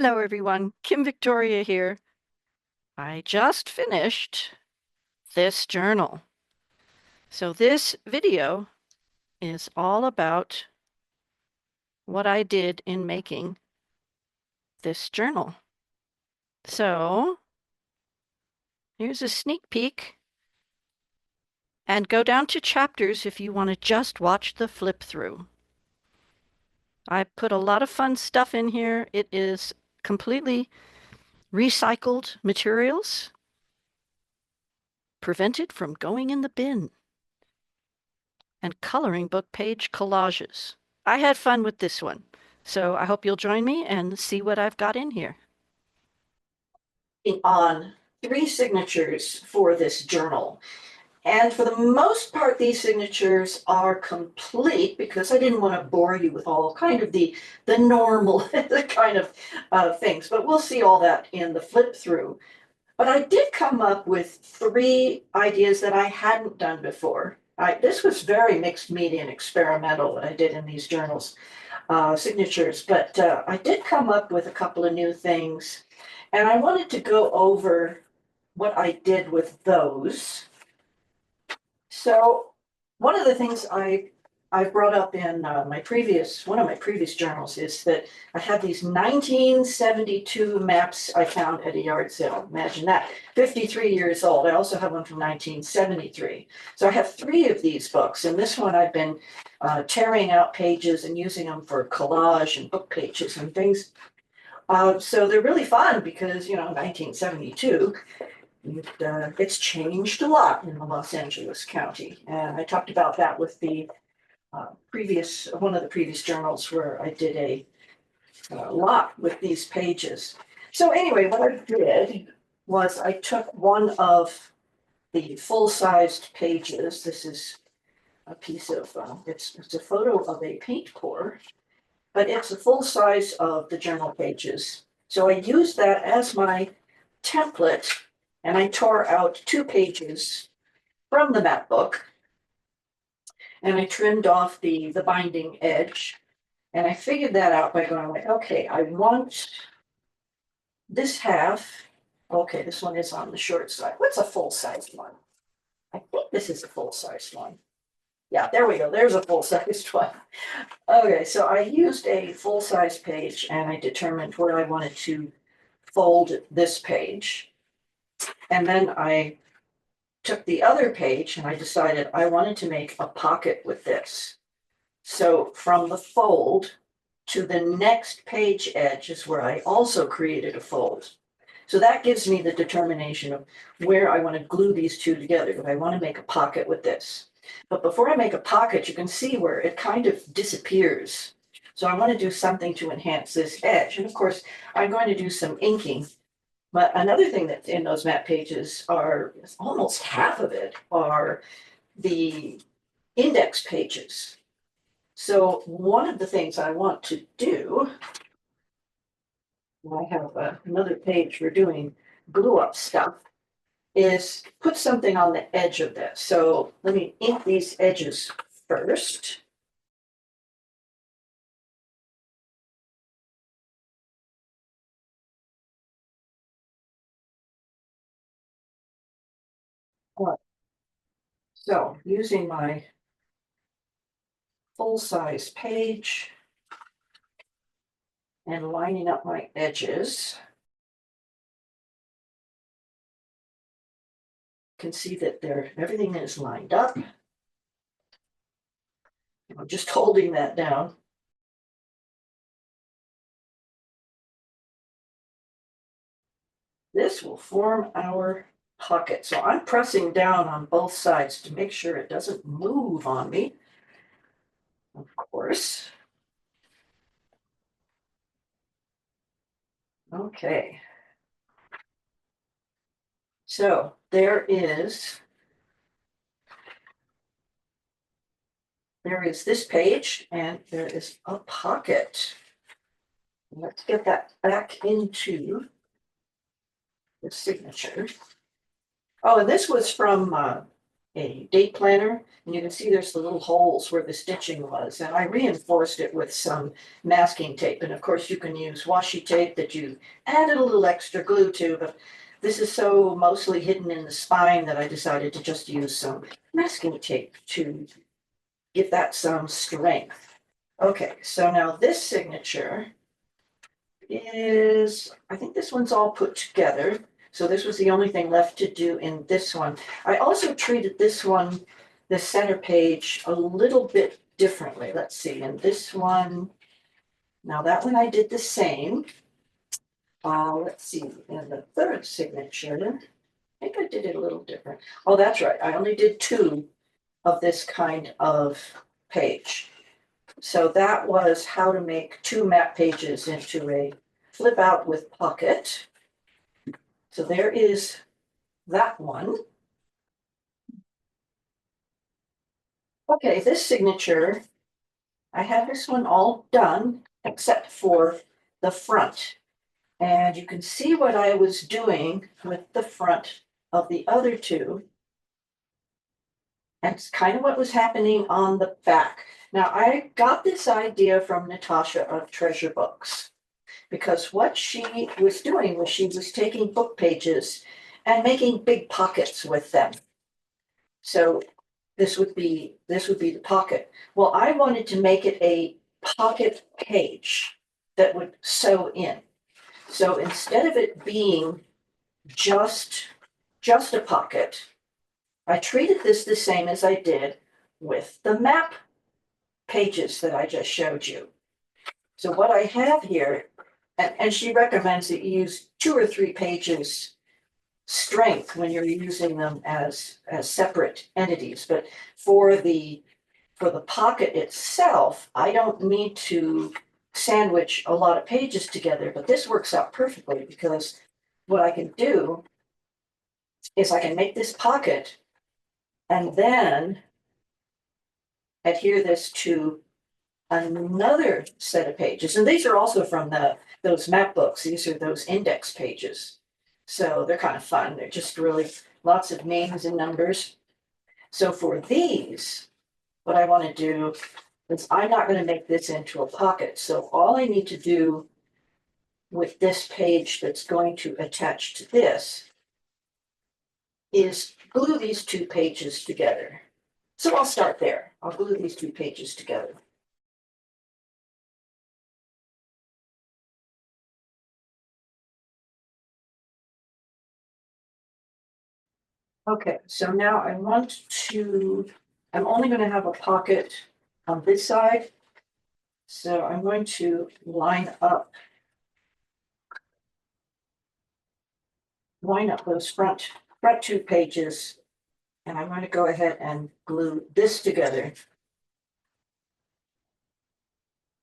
Hello, everyone. Kim Victoria here. I just finished this journal. So this video is all about what I did in making this journal. So here's a sneak peek. And go down to chapters if you want to just watch the flip through. I put a lot of fun stuff in here. It is completely recycled materials, prevented from going in the bin, and coloring book page collages. I had fun with this one, so I hope you'll join me and see what I've got in here. On 3 signatures for this journal. And for the most part, these signatures are complete because I didn't want to bore you with all kind of the normal the kind of things. But we'll see all that in the flip through. But I did come up with 3 ideas that I hadn't done before. This was very mixed media and experimental what I did in these journals signatures, but I did come up with a couple of new things, and I wanted to go over what I did with those. So one of the things I brought up in one of my previous journals is that I had these 1972 maps I found at a yard sale. Imagine that, 53 years old. I also have one from 1973. So I have 3 of these books, and this one I've been tearing out pages and using them for collage and book pages and things. So they're really fun because, 1972, it's changed a lot in the Los Angeles County. And I talked about that with the one of the previous journals where I did a lot with these pages. So anyway, what I did was I took one of the full-sized pages. This is a piece of, it's a photo of a paint pour, but it's a full size of the journal pages. So I used that as my template, and I tore out 2 pages from the map book, and I trimmed off the binding edge. And I figured that out by going like, okay, I want this half. Okay, this one is on the short side. What's a full-sized one? I think this is a full-sized one. Yeah, there we go. There's a full-sized one. Okay, so I used a full-size page and I determined where I wanted to fold this page. And then I took the other page and I decided I wanted to make a pocket with this. So from the fold to the next page edge is where I also created a fold. So that gives me the determination of where I want to glue these 2 together. If I want to make a pocket with this. But before I make a pocket, you can see where it kind of disappears. So I want to do something to enhance this edge. And of course, I'm going to do some inking. But another thing that's in those map pages are, almost half of it are the index pages. So one of the things I want to do, I have another page for doing glue up stuff, is put something on the edge of this. So let me ink these edges first. So using my full-size page and lining up my edges, you can see that everything is lined up. I'm just holding that down. This will form our pocket. So I'm pressing down on both sides to make sure it doesn't move on me, of course. Okay. So there is this page and there is a pocket. Let's get that back into the signature. Oh, and this was from a date planner, and you can see there's the little holes where the stitching was, and I reinforced it with some masking tape. And of course, you can use washi tape that you added a little extra glue to, but this is so mostly hidden in the spine that I decided to just use some masking tape to give that some strength. Okay, so now this signature is, I think this one's all put together. So this was the only thing left to do in this one. I also treated this one, the center page, a little bit differently. Let's see, in this one, now that one I did the same. Let's see, in the third signature, I think I did it a little different. Oh, that's right, I only did two of this kind of page. So that was how to make two map pages into a flip out with pocket. So there is that one. Okay, this signature, I have this one all done except for the front. And you can see what I was doing with the front of the other two. And it's kind of what was happening on the back. Now, I got this idea from Natasha of Treasure Books, because what she was doing was she was taking book pages and making big pockets with them. So this would be the pocket. Well, I wanted to make it a pocket page that would sew in. So instead of it being just a pocket, I treated this the same as I did with the map pages that I just showed you. So what I have here, and she recommends that you use 2 or 3 pages strength when you're using them as separate entities. But for the pocket itself, I don't need to sandwich a lot of pages together, but this works out perfectly because what I can do is I can make this pocket and then adhere this to another set of pages. And these are also from those map books. These are those index pages. So they're kind of fun. They're just really lots of names and numbers. So for these, what I want to do is I'm not going to make this into a pocket. So all I need to do with this page that's going to attach to this is glue these 2 pages together. So I'll start there. I'll glue these 2 pages together. Okay, so now I'm only going to have a pocket on this side. So I'm going to line up those front 2 pages, and I'm going to go ahead and glue this together.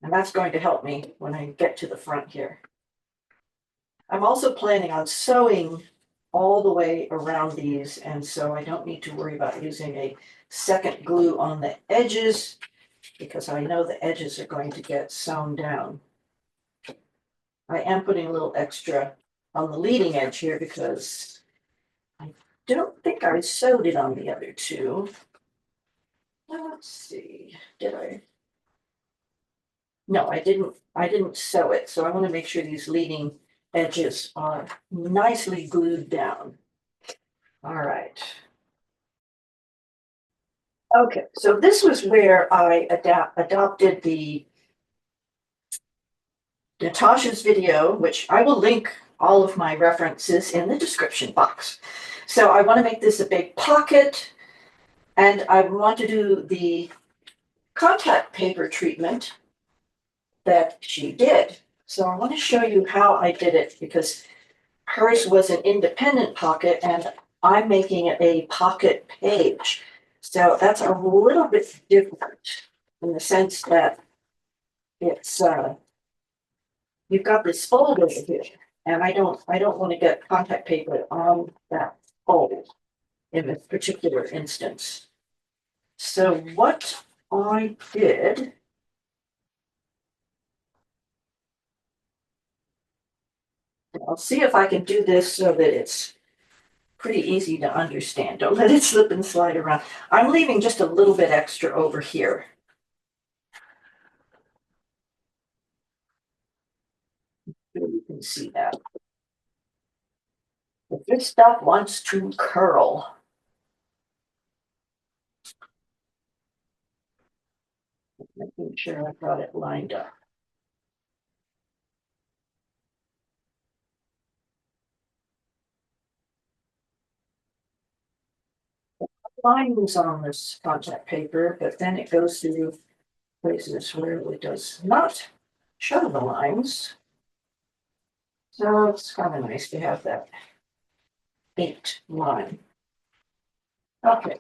And that's going to help me when I get to the front here. I'm also planning on sewing all the way around these, and so I don't need to worry about using a second glue on the edges because I know the edges are going to get sewn down. I am putting a little extra on the leading edge here because I don't think I sewed it on the other 2. Let's see, did I? No, I didn't sew it, so I want to make sure these leading edges are nicely glued down. All right. Okay, so this was where I adopted the Natasha's video, which I will link all of my references in the description box. So I want to make this a big pocket, and I want to do the contact paper treatment that she did. So I want to show you how I did it because hers was an independent pocket and I'm making it a pocket page. So that's a little bit different in the sense that it's you've got this fold over here, and I don't want to get contact paper on that fold in this particular instance. So what I did, I'll see if I can do this so that it's pretty easy to understand. Don't let it slip and slide around. I'm leaving just a little bit extra over here. You can see that. If this stuff wants to curl, making sure I've got it lined up. Lines on this contact paper, but then it goes through places where it does not show the lines. So it's kind of nice to have that 8 line. Okay.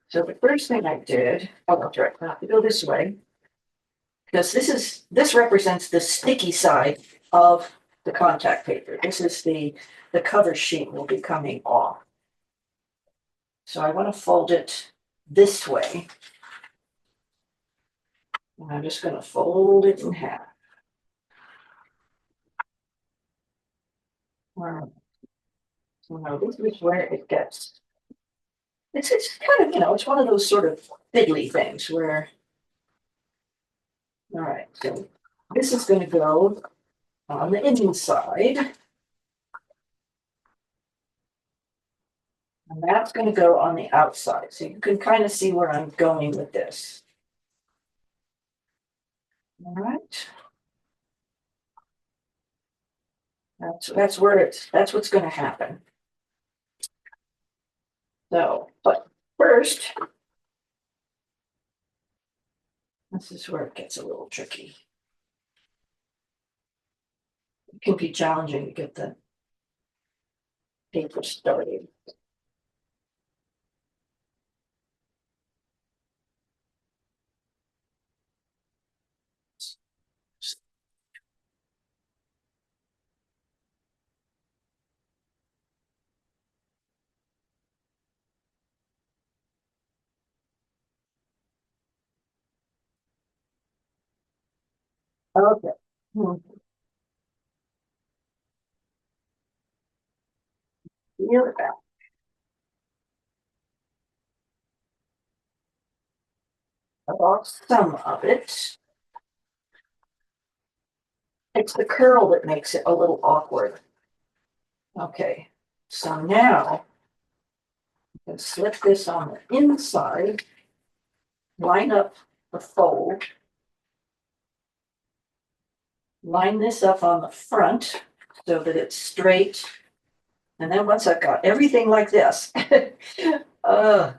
So the first thing I did, oh, that's right, I have to go this way. Because this represents the sticky side of the contact paper. This is the cover sheet will be coming off. So I want to fold it this way. And I'm just going to fold it in half. So now this is where it gets. It's kind of, it's one of those sort of fiddly things where, all right, so this is going to go on the inside. And that's going to go on the outside. So you can kind of see where I'm going with this. All right. That's what's going to happen. So, but first, this is where it gets a little tricky. It can be challenging to get the paper started. Okay. Feel it out. About some of it. It's the curl that makes it a little awkward. Okay, so now you can slip this on the inside, line up the fold, line this up on the front so that it's straight. And then once I've got everything like this, then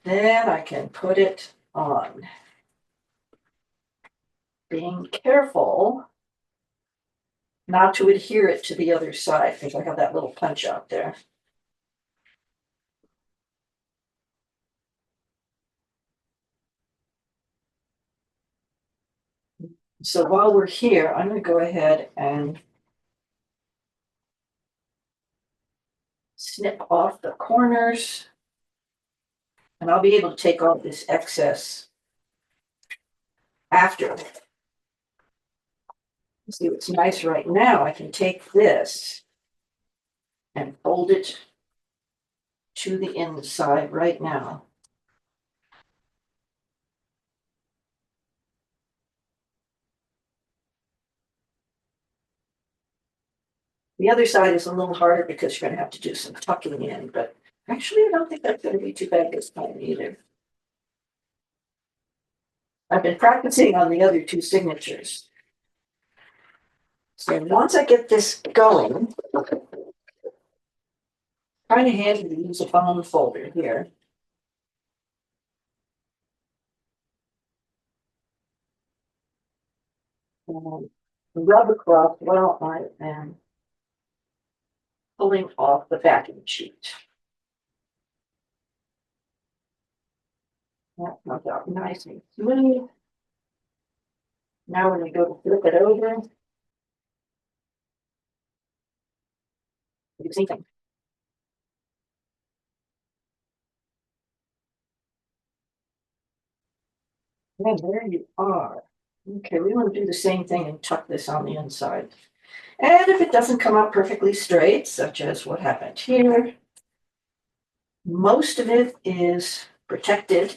I can put it on. Being careful not to adhere it to the other side because I have that little punch out there. So while we're here, I'm going to go ahead and snip off the corners. And I'll be able to take all this excess after. See what's nice right now, I can take this and fold it to the inside right now. The other side is a little harder because you're going to have to do some tucking in, but actually I don't think that's going to be too bad this time either. I've been practicing on the other 2 signatures. So once I get this going, kind of handy to use a phone folder here. And rub across while I am pulling off the backing sheet. That comes out nice and smooth. Now when we go to flip it over, do the same thing. And there you are. Okay, we want to do the same thing and tuck this on the inside. And if it doesn't come out perfectly straight, such as what happened here, Most of it is protected.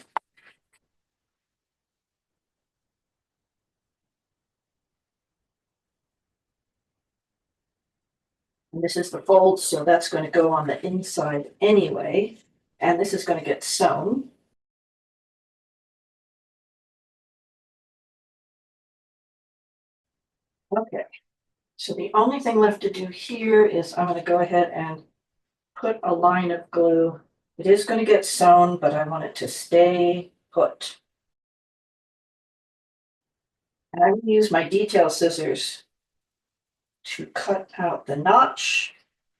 And this is the fold, so that's going to go on the inside anyway. And this is going to get sewn. Okay, so the only thing left to do here is I'm going to go ahead and put a line of glue. It is going to get sewn, but I want it to stay put. And I'm going to use my detail scissors to cut out the notch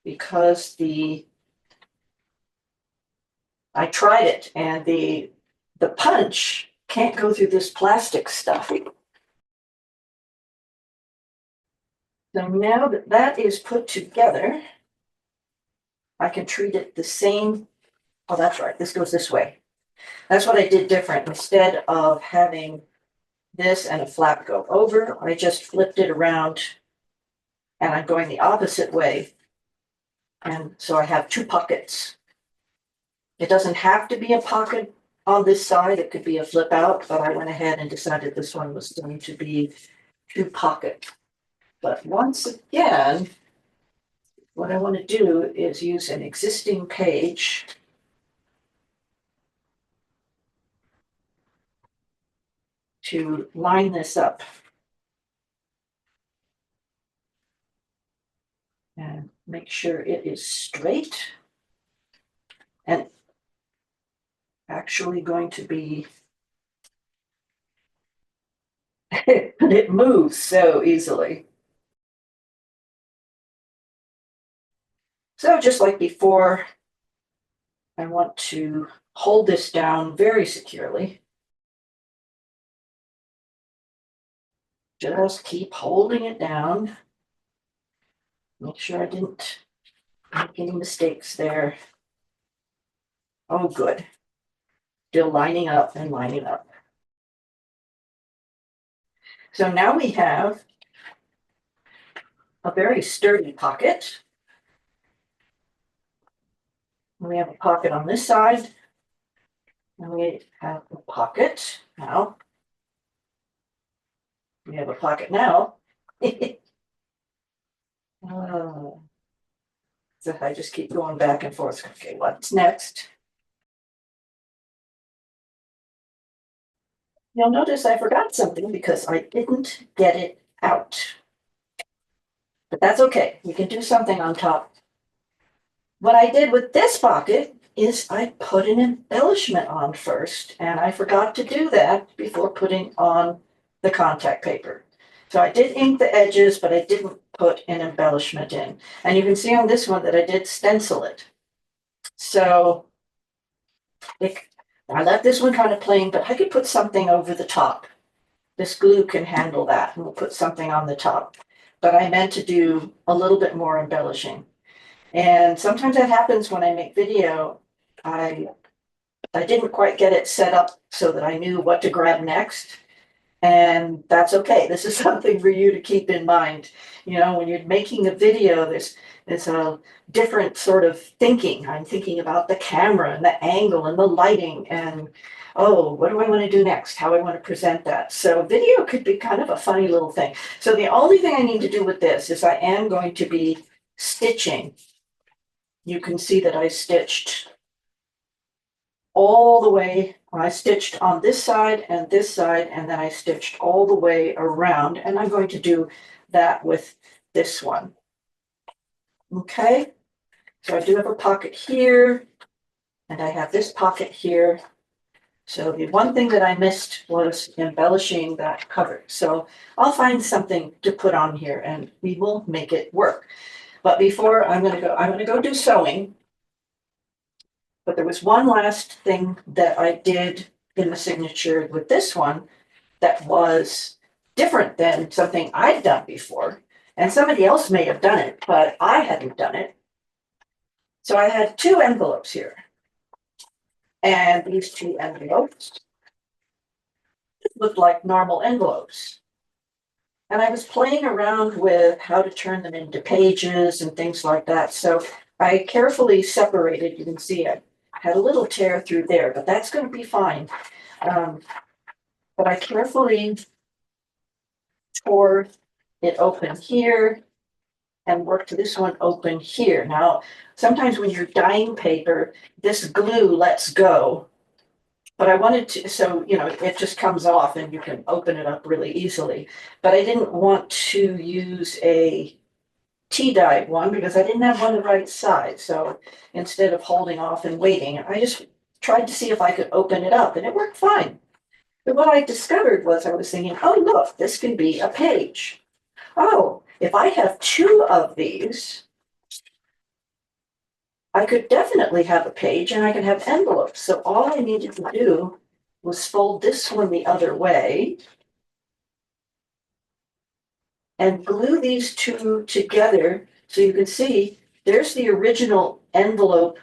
because I tried it and the punch can't go through this plastic stuff. So now that that is put together, I can treat it the same. Oh, that's right. This goes this way. That's what I did different. Instead of having this and a flap go over, I just flipped it around and I'm going the opposite way. And so I have two pockets. It doesn't have to be a pocket on this side. It could be a flip out, but I went ahead and decided this one was going to be two pocket. But once again, what I want to do is use an existing page to line this up. And make sure it is straight and actually going to be, it moves so easily. So just like before, I want to hold this down very securely. Just keep holding it down. Make sure I didn't make any mistakes there. Oh, good. Still lining up and lining up. So now we have a very sturdy pocket. We have a pocket on this side, and we have a pocket now. We have a pocket now. So I just keep going back and forth. Okay, what's next? You'll notice I forgot something because I didn't get it out. But that's okay. We can do something on top. What I did with this pocket is I put an embellishment on first, and I forgot to do that before putting on the contact paper. So I did ink the edges, but I didn't put an embellishment in. And you can see on this one that I did stencil it. So I left this one kind of plain, but I could put something over the top. This glue can handle that, and we'll put something on the top. But I meant to do a little bit more embellishing. And sometimes that happens when I make video. I didn't quite get it set up so that I knew what to grab next. And that's okay. This is something for you to keep in mind. You know, when you're making a video, there's a different sort of thinking. I'm thinking about the camera and the angle and the lighting and, oh, what do I want to do next? How I want to present that. So video could be kind of a funny little thing. So the only thing I need to do with this is I am going to be stitching. You can see that I stitched all the way. I stitched on this side, and then I stitched all the way around, and I'm going to do that with this one. Okay, so I do have a pocket here, and I have this pocket here. So the one thing that I missed was embellishing that cover. So I'll find something to put on here, and we will make it work. But before I'm going to go do sewing. But there was one last thing that I did in the signature with this one that was different than something I'd done before. And somebody else may have done it, but I hadn't done it. So I had two envelopes here. And these two envelopes looked like normal envelopes. And I was playing around with how to turn them into pages and things like that. So I carefully separated, you can see it. I had a little tear through there, but that's going to be fine. But I carefully tore it open here and worked this one open here. Now, sometimes when you're dyeing paper, this glue lets go. But I wanted to, so, you know, it just comes off and you can open it up really easily. But I didn't want to use a tea-dyed one because I didn't have one the right size. So instead of holding off and waiting, I just tried to see if I could open it up and it worked fine. But what I discovered was I was thinking, oh, look, this can be a page. Oh, if I have two of these, I could definitely have a page and I could have envelopes. So all I needed to do was fold this one the other way and glue these two together. So you can see there's the original envelope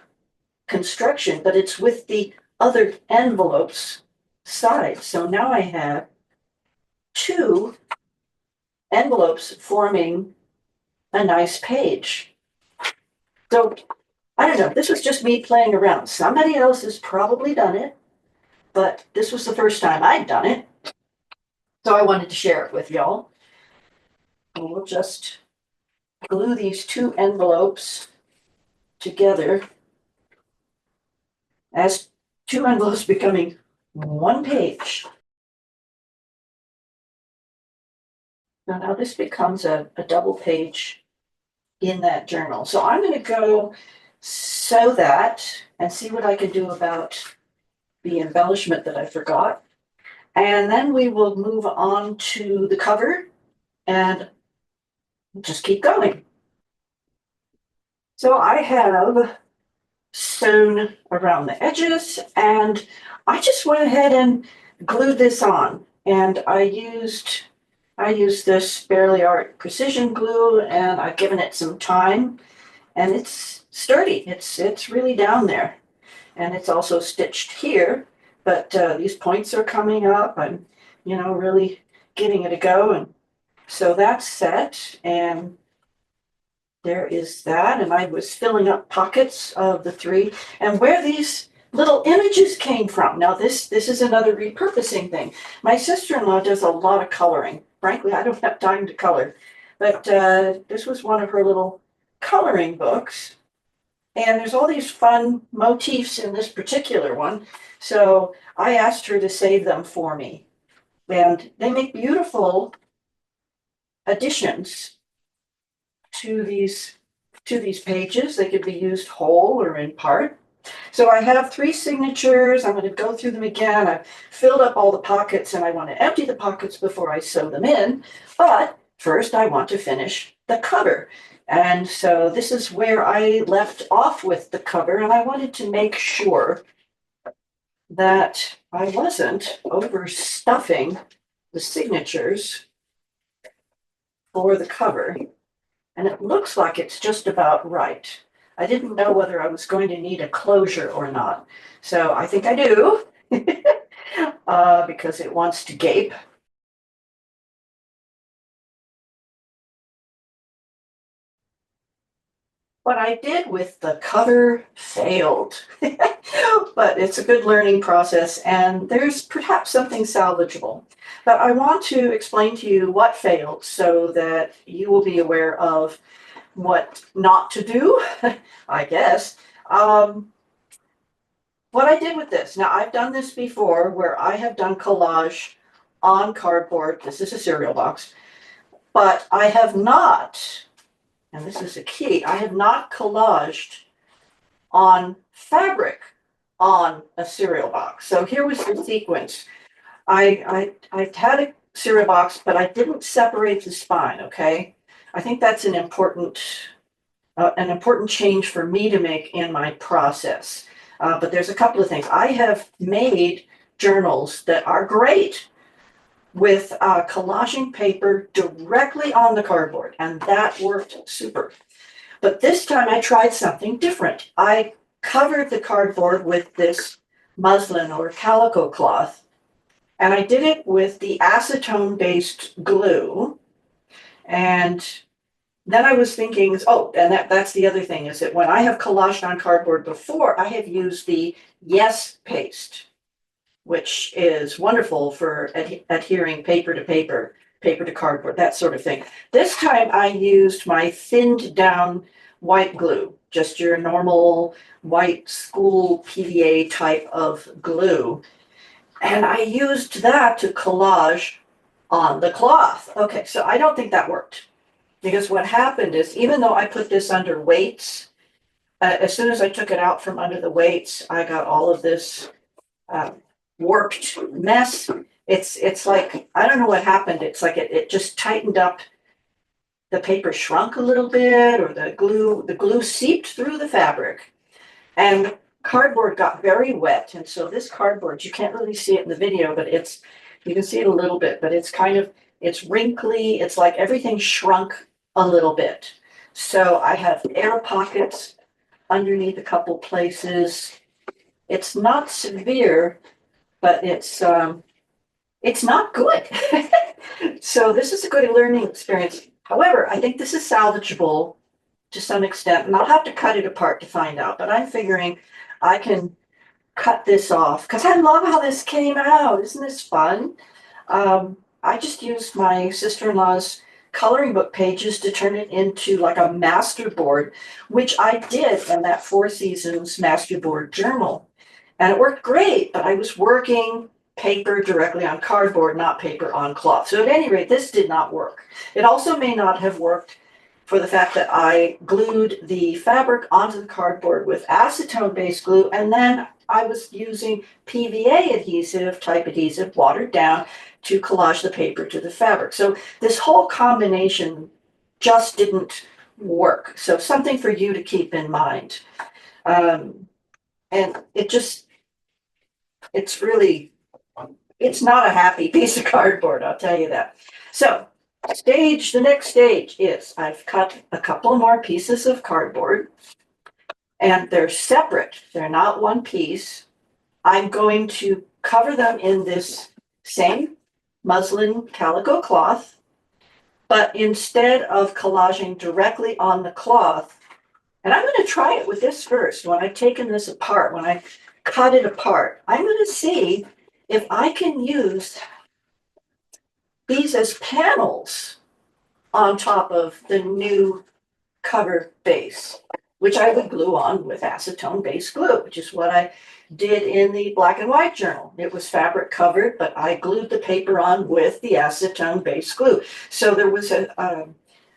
construction, but it's with the other envelopes side. So now I have two envelopes forming a nice page. So I don't know, this was just me playing around. Somebody else has probably done it, but this was the first time I'd done it. So I wanted to share it with y'all. And we'll just glue these two envelopes together as two envelopes becoming one page. Now this becomes a double page in that journal. So I'm going to go sew that and see what I can do about the embellishment that I forgot. And then we will move on to the cover and just keep going. So I have sewn around the edges and I just went ahead and glued this on. And I used this Fairly Art precision glue and I've given it some time and it's sturdy. It's really down there. And it's also stitched here, but these points are coming up. I'm, you know, really giving it a go. And so that's set. And there is that. And I was filling up pockets of the three. And where these little images came from. Now, this is another repurposing thing. My sister-in-law does a lot of coloring. Frankly, I don't have time to color. But this was one of her little coloring books. And there's all these fun motifs in this particular one. So I asked her to save them for me. And they make beautiful additions to these pages. They could be used whole or in part. So I have three signatures. I'm going to go through them again. I've filled up all the pockets and I want to empty the pockets before I sew them in. But first I want to finish the cover. And so this is where I left off with the cover, and I wanted to make sure that I wasn't overstuffing the signatures for the cover. And it looks like it's just about right. I didn't know whether I was going to need a closure or not. So I think I do, because it wants to gape. What I did with the cover failed, but it's a good learning process and there's perhaps something salvageable. But I want to explain to you what failed so that you will be aware of what not to do, I guess. What I did with this, now I've done this before where I have done collage on cardboard. This is a cereal box, but I have not, and this is a key, I have not collaged on fabric on a cereal box. So here was the sequence. I had a cereal box, but I didn't separate the spine, okay? I think that's an important change for me to make in my process. But there's a couple of things. I have made journals that are great with collaging paper directly on the cardboard, and that worked super. But this time I tried something different. I covered the cardboard with this muslin or calico cloth, and I did it with the acetone-based glue. And then I was thinking, oh, and that's the other thing is that when I have collaged on cardboard before, I have used the Yes paste, which is wonderful for adhering paper to paper, paper to cardboard, that sort of thing. This time I used my thinned down white glue, just your normal white school PVA type of glue. And I used that to collage on the cloth. Okay, so I don't think that worked. Because what happened is, even though I put this under weights, as soon as I took it out from under the weights, I got all of this warped mess. It's like, I don't know what happened. It's like it just tightened up. The paper shrunk a little bit, or the glue seeped through the fabric, and cardboard got very wet. And so this cardboard, you can't really see it in the video, but you can see it a little bit, but it's wrinkly. It's like everything shrunk a little bit. So I have air pockets underneath a couple places. It's not severe, but it's not good. So this is a good learning experience. However, I think this is salvageable to some extent, and I'll have to cut it apart to find out, but I'm figuring I can cut this off because I love how this came out. Isn't this fun? I just used my sister-in-law's coloring book pages to turn it into like a masterboard, which I did in that Four Seasons masterboard journal. And it worked great, but I was working paper directly on cardboard, not paper on cloth. So at any rate, this did not work. It also may not have worked for the fact that I glued the fabric onto the cardboard with acetone-based glue, and then I was using PVA adhesive, type adhesive, watered down, to collage the paper to the fabric. So this whole combination just didn't work. So something for you to keep in mind. And it's not a happy piece of cardboard, I'll tell you that. So the next stage is I've cut a couple more pieces of cardboard, and they're separate. They're not one piece. I'm going to cover them in this same muslin calico cloth, but instead of collaging directly on the cloth, and I'm going to try it with this first. When I've taken this apart, when I cut it apart, I'm going to see if I can use these as panels on top of the new cover base, which I would glue on with acetone-based glue, which is what I did in the black and white journal. It was fabric covered, but I glued the paper on with the acetone-based glue. So there was a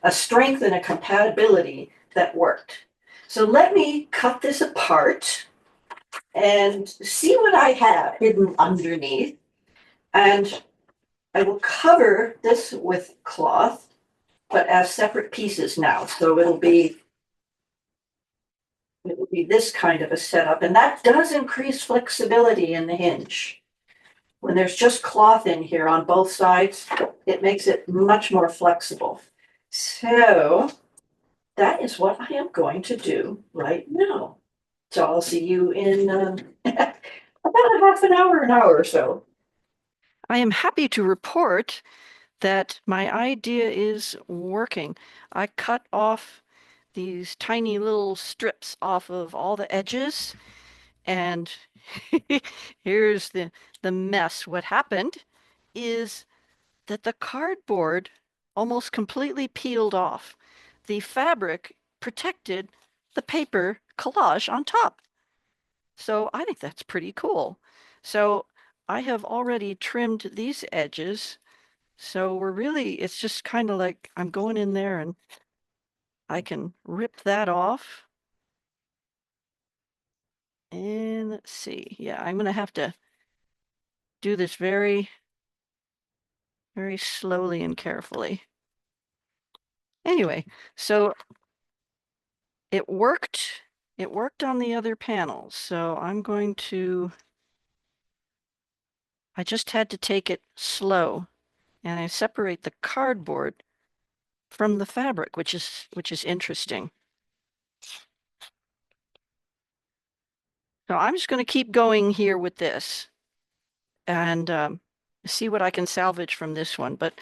strength and a compatibility that worked. So let me cut this apart and see what I have hidden underneath. And I will cover this with cloth, but as separate pieces now. So it will be this kind of a setup, and that does increase flexibility in the hinge. When there's just cloth in here on both sides, it makes it much more flexible. So that is what I am going to do right now. So I'll see you in about a half an hour or so. I am happy to report that my idea is working. I cut off these tiny little strips off of all the edges, and here's the mess. What happened is that the cardboard almost completely peeled off. The fabric protected the paper collage on top. So I think that's pretty cool. So I have already trimmed these edges. So it's just kind of like I'm going in there and I can rip that off. And let's see. Yeah, I'm going to have to do this very, very slowly and carefully. Anyway, so it worked. It worked on the other panels. So I just had to take it slow, and I separate the cardboard from the fabric, which is interesting. So I'm just going to keep going here with this and see what I can salvage from this one. But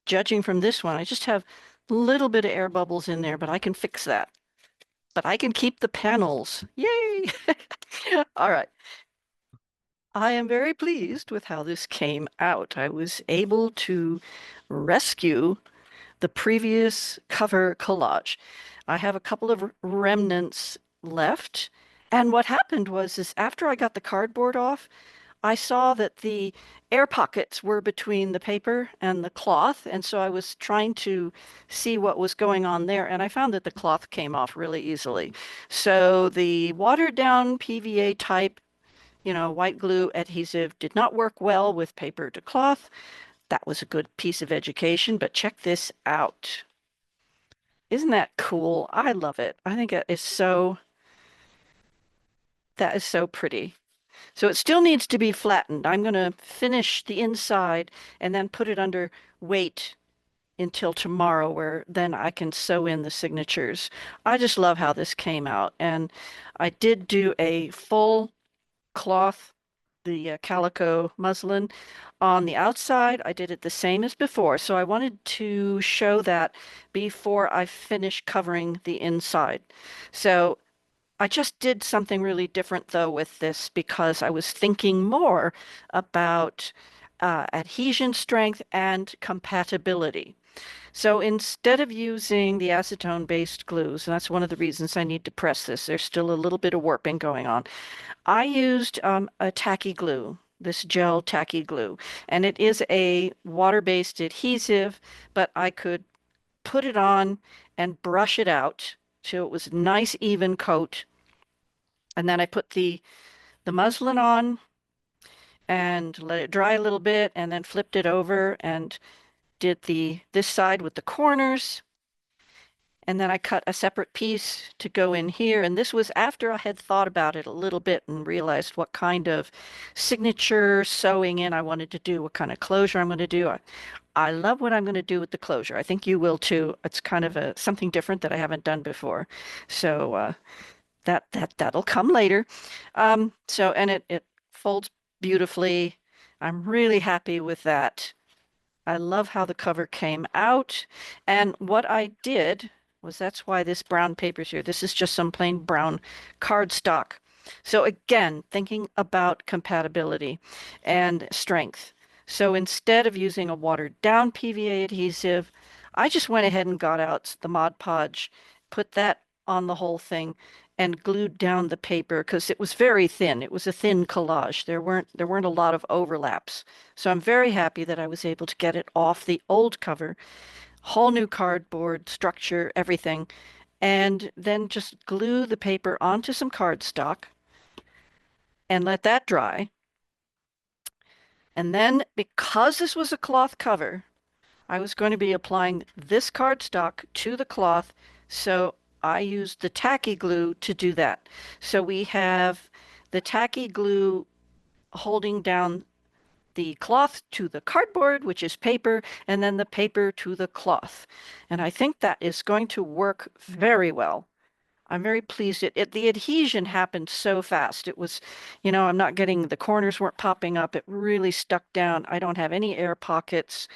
judging from this one, I just have Little bit of air bubbles in there, but I can fix that. But I can keep the panels. Yay! All right. I am very pleased with how this came out. I was able to rescue the previous cover collage. I have a couple of remnants left. And what happened was is after I got the cardboard off, I saw that the air pockets were between the paper and the cloth, and so I was trying to see what was going on there, and I found that the cloth came off really easily. So the watered down PVA type, white glue adhesive did not work well with paper to cloth. That was a good piece of education, but check this out. Isn't that cool? I love it. I think that is so pretty. So it still needs to be flattened. I'm going to finish the inside and then put it under weight until tomorrow, where then I can sew in the signatures. I just love how this came out. And I did do a full cloth, the calico muslin on the outside. I did it the same as before. So I wanted to show that before I finish covering the inside. So I just did something really different though with this because I was thinking more about adhesion strength and compatibility. So instead of using the acetone-based glues, and that's one of the reasons I need to press this, there's still a little bit of warping going on. I used a tacky glue, this gel tacky glue, and it is a water-based adhesive, but I could put it on and brush it out so it was a nice even coat. And then I put the muslin on and let it dry a little bit and then flipped it over and did this side with the corners. And then I cut a separate piece to go in here. And this was after I had thought about it a little bit and realized what kind of signature sewing in I wanted to do, what kind of closure I'm going to do. I love what I'm going to do with the closure. I think you will too. It's kind of something different that I haven't done before. So that'll come later. And it folds beautifully. I'm really happy with that. I love how the cover came out. And what I did was that's why this brown paper's here. This is just some plain brown cardstock. So again, thinking about compatibility and strength. So instead of using a watered down PVA adhesive, I just went ahead and got out the Mod Podge, put that on the whole thing, and glued down the paper because it was very thin. It was a thin collage. There weren't a lot of overlaps. So I'm very happy that I was able to get it off the old cover, whole new cardboard structure, everything, and then just glue the paper onto some cardstock and let that dry. And then because this was a cloth cover, I was going to be applying this cardstock to the cloth, so I used the tacky glue to do that. So we have the tacky glue holding down the cloth to the cardboard, which is paper, and then the paper to the cloth. And I think that is going to work very well. I'm very pleased. The adhesion happened so fast. It was, I'm not getting, the corners weren't popping up. It really stuck down. I don't have any air pockets.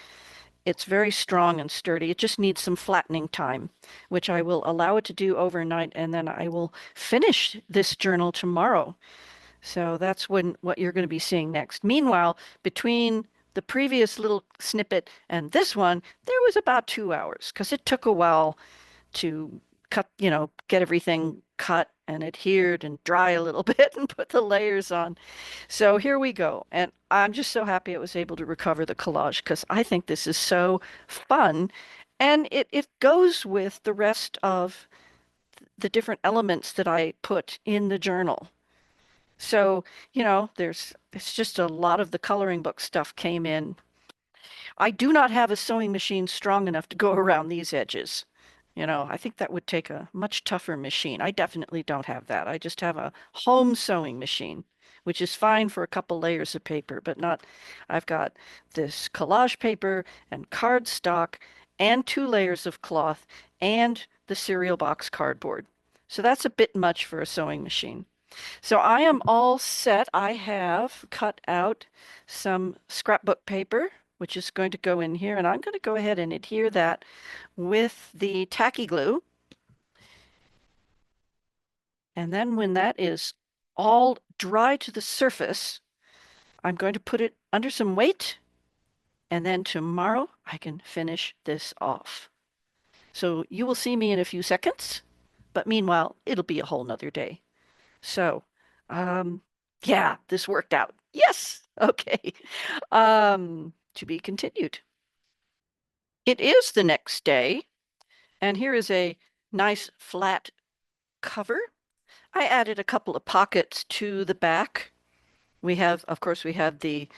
It's very strong and sturdy. It just needs some flattening time, which I will allow it to do overnight, and then I will finish this journal tomorrow. So that's what you're going to be seeing next. Meanwhile, between the previous little snippet and this one, there was about 2 hours because it took a while to cut, get everything cut and adhered and dry a little bit and put the layers on. So here we go. And I'm just so happy I was able to recover the collage because I think this is so fun. And it goes with the rest of the different elements that I put in the journal. So, it's just a lot of the coloring book stuff came in. I do not have a sewing machine strong enough to go around these edges. I think that would take a much tougher machine. I definitely don't have that. I just have a home sewing machine, which is fine for a couple layers of paper, but not, I've got this collage paper and cardstock and 2 layers of cloth and the cereal box cardboard. So that's a bit much for a sewing machine. So I am all set. I have cut out some scrapbook paper which is going to go in here, and I'm going to go ahead and adhere that with the tacky glue. And then when that is all dry to the surface, I'm going to put it under some weight, and then tomorrow I can finish this off. So you will see me in a few seconds, but meanwhile, it'll be a whole nother day. So, um, yeah, this worked out. Yes. Okay. To be continued. It is the next day, and here is a nice flat cover. I added a couple of pockets to the back. We have, of course, we have the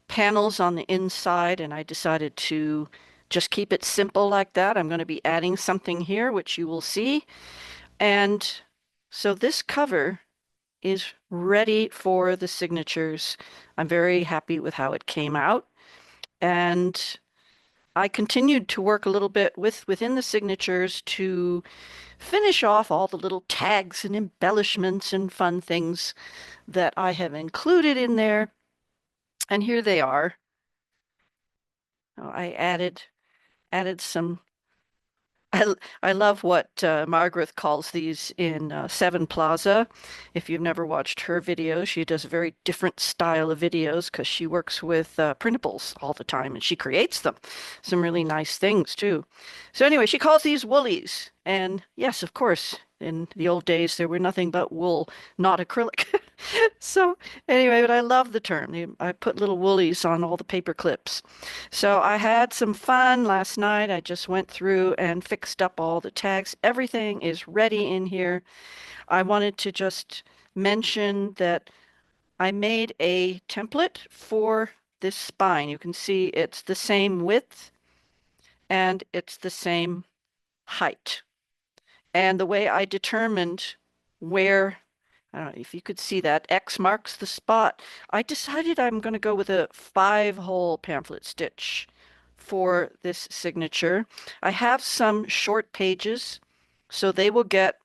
panels on the inside, and I decided to just keep it simple like that. I'm going to be adding something here, which you will see. And so this cover is ready for the signatures. I'm very happy with how it came out. And I continued to work a little bit within the signatures to finish off all the little tags and embellishments and fun things that I have included in there. And here they are. I added some. I love what Margaret calls these in Seven Plaza. If you've never watched her videos, she does a very different style of videos because she works with printables all the time and she creates them. Some really nice things too. So anyway, she calls these woolies. And yes, of course, in the old days, there were nothing but wool, not acrylic. So anyway, but I love the term. I put little woolies on all the paper clips. So I had some fun last night. I just went through and fixed up all the tags. Everything is ready in here. I wanted to just mention that I made a template for this spine. You can see it's the same width and it's the same height. And the way I determined where, I don't know if you could see that, X marks the spot, I decided I'm going to go with a 5-hole pamphlet stitch for this signature. I have some short pages, so they will get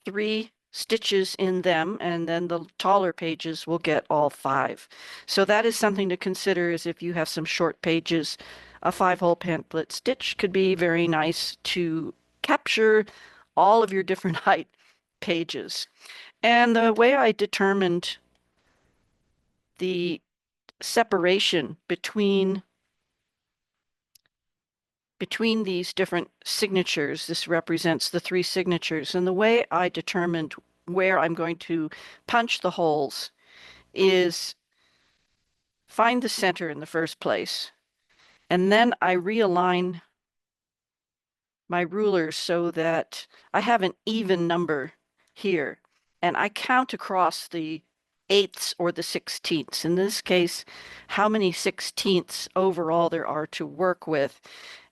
3 stitches in them, and then the taller pages will get all 5. So that is something to consider, is if you have some short pages, a 5-hole pamphlet stitch could be very nice to capture all of your different height pages. And the way I determined the separation between these different signatures, this represents the 3 signatures, and the way I determined where I'm going to punch the holes is find the center in the first place, and then I realign my rulers so that I have an even number here, and I count across the eighths or the sixteenths. In this case, how many sixteenths overall there are to work with.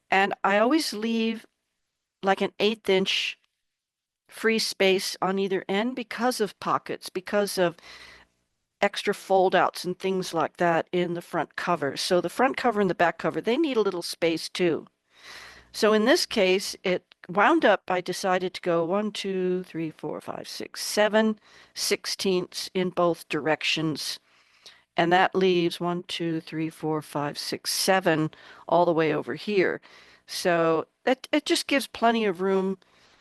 And I always leave like an 1/8 inch free space on either end because of pockets, because of extra fold outs and things like that in the front cover. So the front cover and the back cover, they need a little space too. So in this case, it wound up, I decided to go 1, 2, 3, 4, 5, 6, 7 sixteenths in both directions. And that leaves 1, 2, 3, 4, 5, 6, 7 all the way over here. So it just gives plenty of room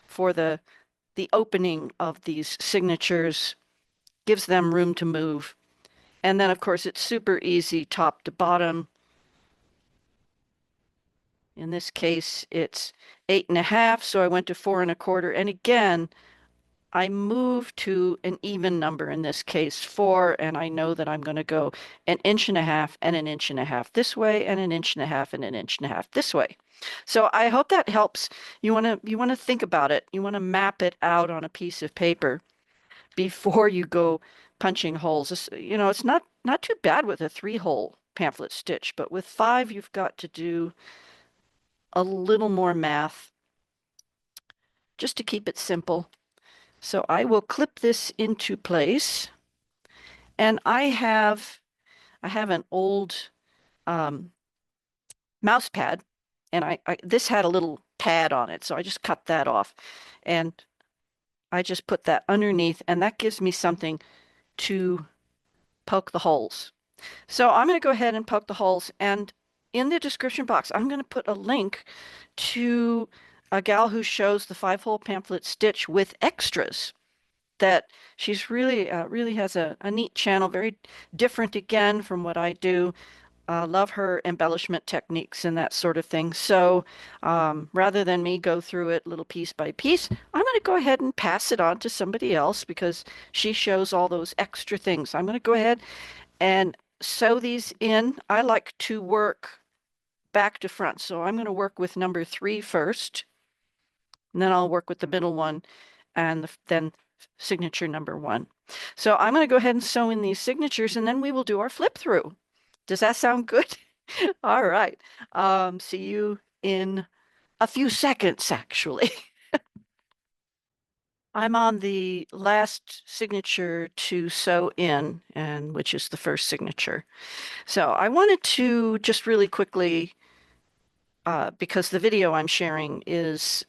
for the opening of these signatures, gives them room to move. And then, of course, it's super easy top to bottom. In this case, it's 8.5, so I went to 4 1/4. And again, I moved to an even number, in this case 4, and I know that I'm going to go 1.5 inches and 1.5 inches this way, and 1.5 inches and 1.5 inches this way. So I hope that helps. You want to think about it. You want to map it out on a piece of paper before you go punching holes. It's not too bad with a 3-hole pamphlet stitch, but with 5, you've got to do a little more math just to keep it simple. So I will clip this into place. And I have an old mouse pad, and this had a little pad on it, so I just cut that off. And I just put that underneath, and that gives me something to poke the holes. So I'm going to go ahead and poke the holes. And in the description box, I'm going to put a link to a gal who shows the 5-hole pamphlet stitch with extras that she's really has a neat channel, very different again from what I do. Love her embellishment techniques and that sort of thing. So rather than me go through it little piece by piece, I'm going to go ahead and pass it on to somebody else because she shows all those extra things. I'm going to go ahead and sew these in. I like to work back to front. So I'm going to work with number 3 first, and then I'll work with the middle one and then signature number 1. So I'm going to go ahead and sew in these signatures and then we will do our flip through. Does that sound good? All right. See you in a few seconds, actually. I'm on the last signature to sew in, and which is the first signature. So I wanted to just really quickly, because the video I'm sharing is,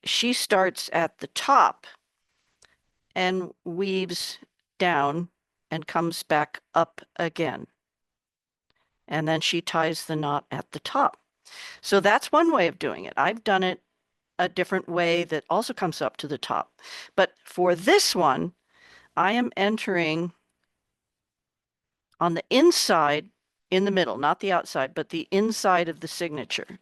she starts at the top and weaves down and comes back up again. And then she ties the knot at the top. So that's one way of doing it. I've done it a different way that also comes up to the top. But for this one, I am entering on the inside in the middle, not the outside, but the inside of the signature.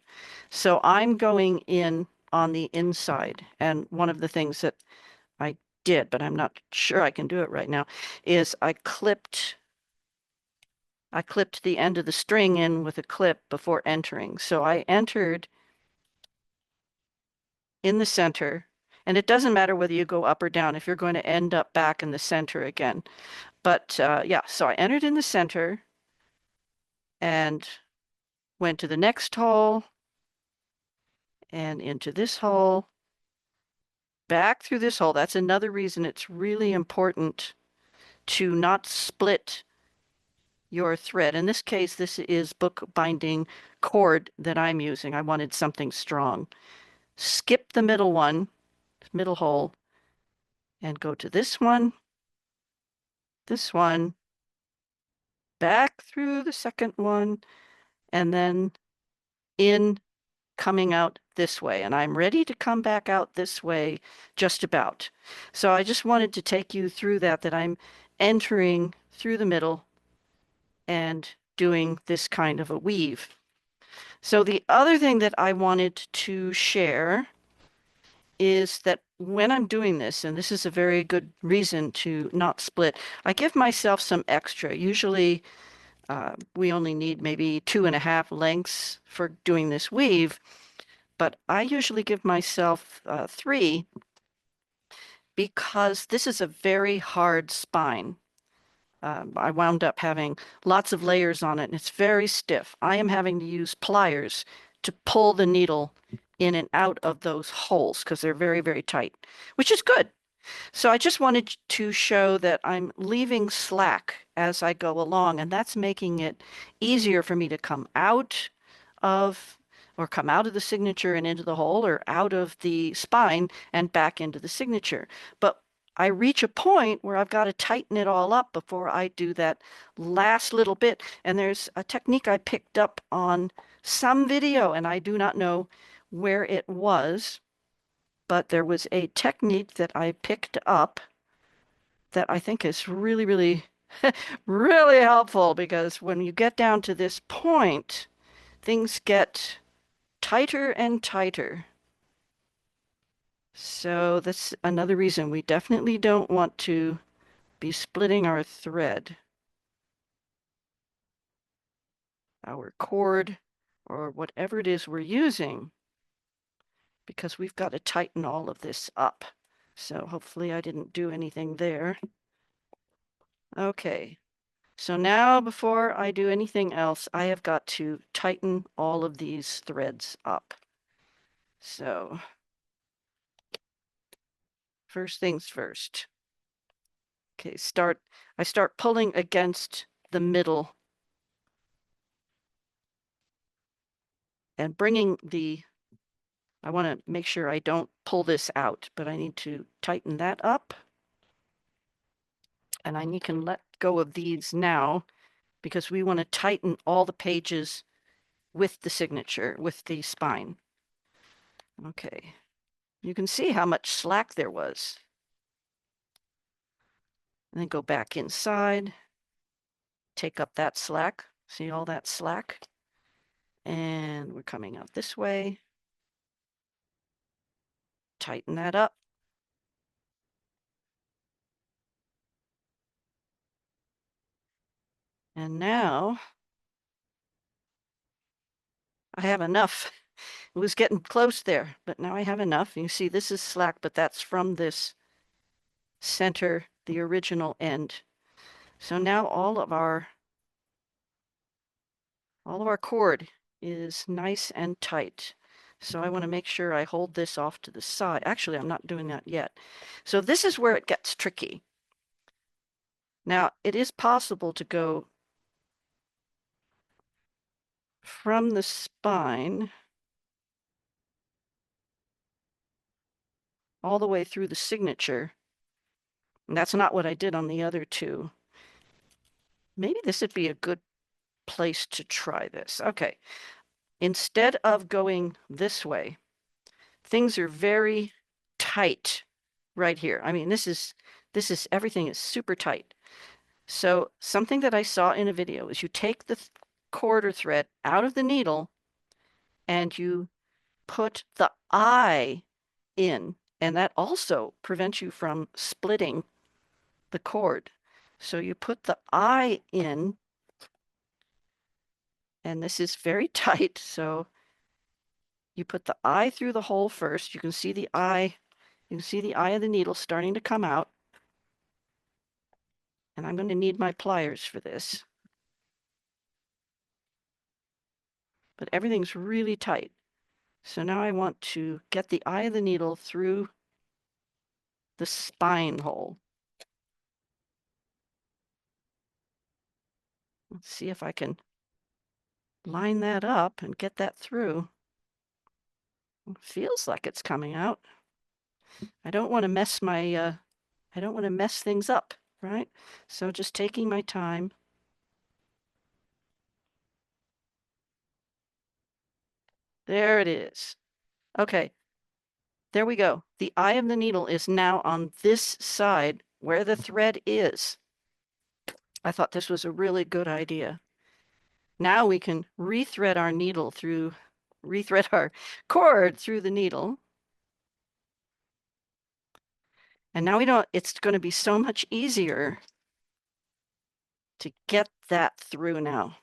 So I'm going in on the inside. And one of the things that I did, but I'm not sure I can do it right now, is I clipped the end of the string in with a clip before entering. So I entered in the center, and it doesn't matter whether you go up or down if you're going to end up back in the center again. But yeah, so I entered in the center and went to the next hole and into this hole, back through this hole. That's another reason it's really important to not split your thread. In this case, this is bookbinding cord that I'm using. I wanted something strong. Skip the middle one, middle hole, and go to this one, back through the second one, and then in, coming out this way. And I'm ready to come back out this way just about. So I just wanted to take you through that I'm entering through the middle and doing this kind of a weave. So the other thing that I wanted to share is that when I'm doing this, and this is a very good reason to not split, I give myself some extra. Usually we only need maybe 2.5 lengths for doing this weave, but I usually give myself 3 because this is a very hard spine. I wound up having lots of layers on it, and it's very stiff. I am having to use pliers to pull the needle in and out of those holes because they're very tight, which is good. So I just wanted to show that I'm leaving slack as I go along, and that's making it easier for me to come out of come out of the signature and into the hole, or out of the spine and back into the signature. But I reach a point where I've got to tighten it all up before I do that last little bit. And there's a technique I picked up on some video, and I do not know where it was, but there was a technique that I picked up that I think is really really helpful, because when you get down to this point, things get tighter and tighter. So that's another reason we definitely don't want to be splitting our thread, our cord, or whatever it is we're using, because we've got to tighten all of this up. So hopefully I didn't do anything there. Okay, so now before I do anything else, I have got to tighten all of these threads up. So first things first. Okay, I start pulling against the middle and bringing I want to make sure I don't pull this out, but I need to tighten that up. And I can let go of these now because we want to tighten all the pages with the signature, with the spine. Okay, you can see how much slack there was. And then go back inside, take up that slack. See all that slack? And we're coming out this way. Tighten that up. And now I have enough. It was getting close there, but now I have enough. You see this is slack, but that's from this center, the original end. So now all of our cord is nice and tight. So I want to make sure I hold this off to the side. Actually, I'm not doing that yet. So this is where it gets tricky. Now, it is possible to go from the spine all the way through the signature. And that's not what I did on the other two. Maybe this would be a good place to try this. Okay. Instead of going this way, things are very tight right here. I mean, this is everything is super tight. So something that I saw in a video is you take the cord or thread out of the needle and you put the eye in, and that also prevents you from splitting the cord. So you put the eye in, and this is very tight, so you put the eye through the hole first. You can see the eye of the needle starting to come out. And I'm going to need my pliers for this. But everything's really tight. So now I want to get the eye of the needle through the spine hole. Let's see if I can line that up and get that through. It feels like it's coming out. I don't want to mess things up, right? So just taking my time. There it is. Okay, there we go. The eye of the needle is now on this side where the thread is. I thought this was a really good idea. Now we can rethread our cord through the needle. And now it's going to be so much easier to get that through now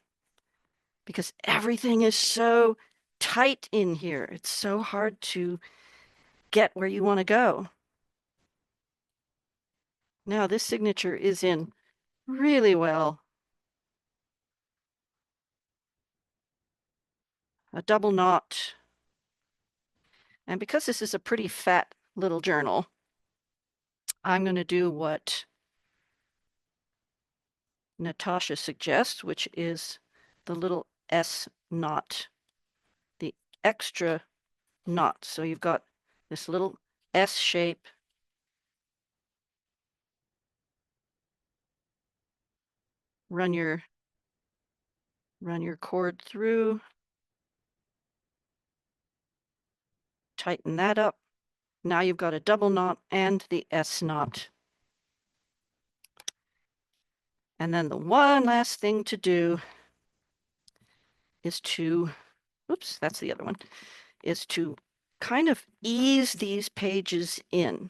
because everything is so tight in here. It's so hard to get where you want to go. Now this signature is in really well. A double knot. And because this is a pretty fat little journal, I'm going to do what Natasha suggests, which is the little S knot, the extra knot. So you've got this little S shape. Run your cord through. Tighten that up. Now you've got a double knot and the S knot. And then the one last thing to do is to, oops, that's the other one, is to kind of ease these pages in.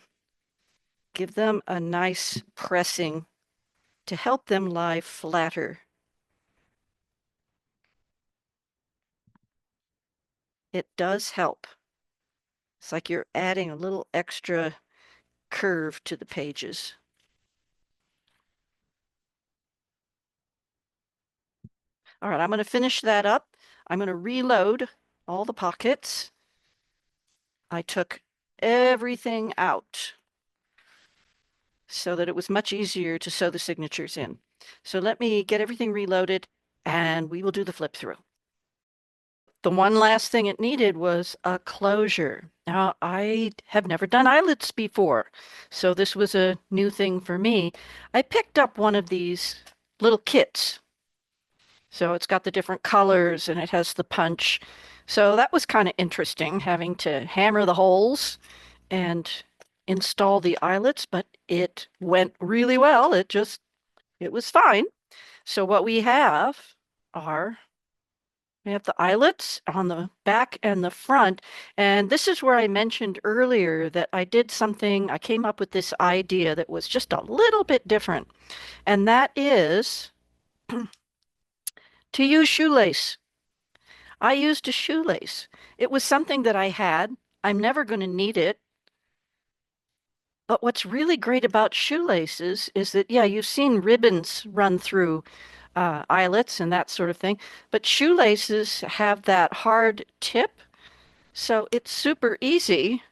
Give them a nice pressing to help them lie flatter. It does help. It's like you're adding a little extra curve to the pages. All right, I'm going to finish that up. I'm going to reload all the pockets. I took everything out so that it was much easier to sew the signatures in. So let me get everything reloaded and we will do the flip through. The one last thing it needed was a closure. Now, I have never done eyelets before, so this was a new thing for me. I picked up one of these little kits. So it's got the different colors and it has the punch. So that was kind of interesting having to hammer the holes and install the eyelets, but it went really well. It was fine. So what are we have the eyelets on the back and the front. And this is where I mentioned earlier that I came up with this idea that was just a little bit different. And that is to use shoelace. I used a shoelace. It was something that I had. I'm never going to need it. But what's really great about shoelaces is that, yeah, you've seen ribbons run through eyelets and that sort of thing, but shoelaces have that hard tip, so it's super easy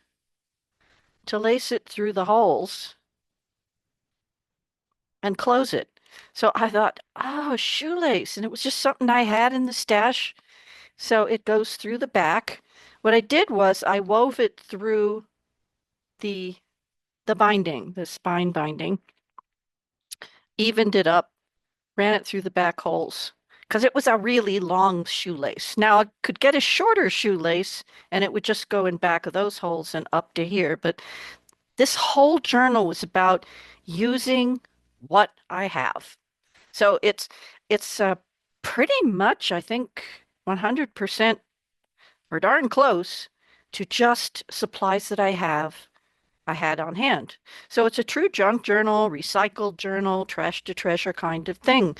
to lace it through the holes and close it. So I thought, oh, shoelace, and it was just something I had in the stash, so it goes through the back. What I did was I wove it through the the binding, the spine binding, evened it up, ran it through the back holes because it was a really long shoelace. Now I could get a shorter shoelace and it would just go in back of those holes and up to here. But this whole journal was about using what I have. So it's pretty much, I think, 100% or darn close to just supplies that I had on hand. So it's a true junk journal, recycled journal, trash to treasure kind of thing.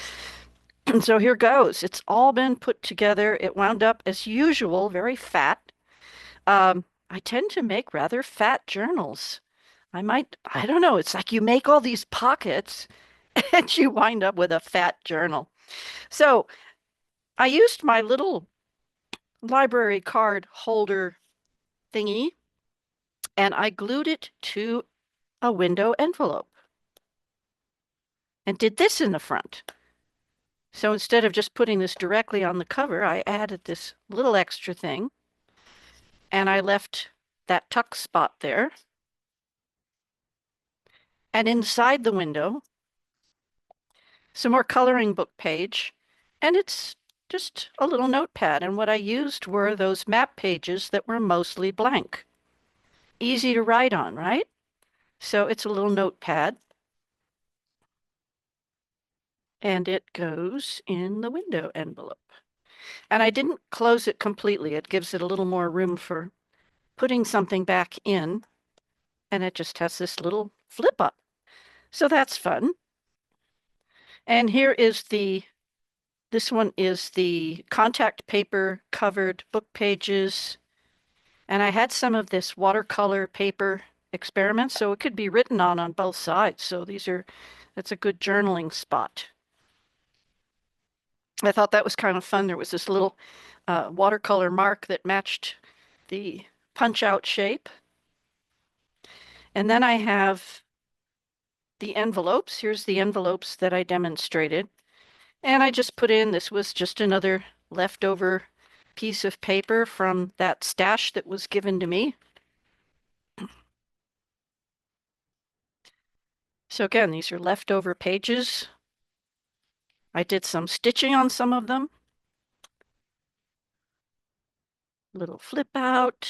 And so here goes. It's all been put together. It wound up, as usual, very fat. I tend to make rather fat journals. I don't know, it's like you make all these pockets and you wind up with a fat journal. So I used my little library card holder thingy and I glued it to a window envelope and did this in the front. So instead of just putting this directly on the cover, I added this little extra thing and I left that tuck spot there. And inside the window, some more coloring book page, and it's just a little notepad. And what I used were those map pages that were mostly blank. Easy to write on, right? So it's a little notepad, and it goes in the window envelope. And I didn't close it completely. It gives it a little more room for putting something back in, and it just has this little flip up. So that's fun. And here is this one is the contact paper covered book pages. And I had some of this watercolor paper experiment, so it could be written on both sides. So that's a good journaling spot. I thought that was kind of fun. There was this little watercolor mark that matched the punch out shape. And then I have the envelopes. Here's the envelopes that I demonstrated. And I just put in, this was just another leftover piece of paper from that stash that was given to me. So again, these are leftover pages. I did some stitching on some of them. Little flip out,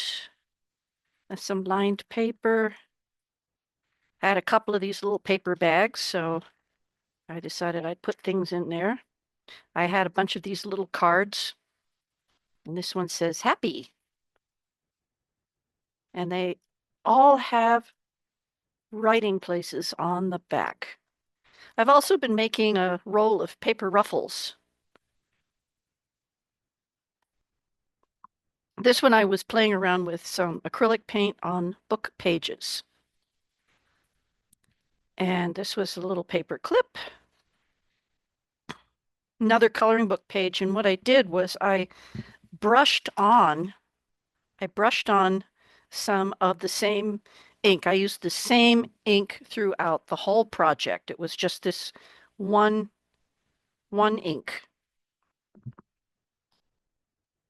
and some lined paper. I had a couple of these little paper bags, so I decided I'd put things in there. I had a bunch of these little cards, and this one says happy. And they all have writing places on the back. I've also been making a roll of paper ruffles. This one I was playing around with some acrylic paint on book pages. And this was a little paper clip. Another coloring book page. And what I did was brushed on, I brushed on some of the same ink. I used the same ink throughout the whole project. It was just this one ink.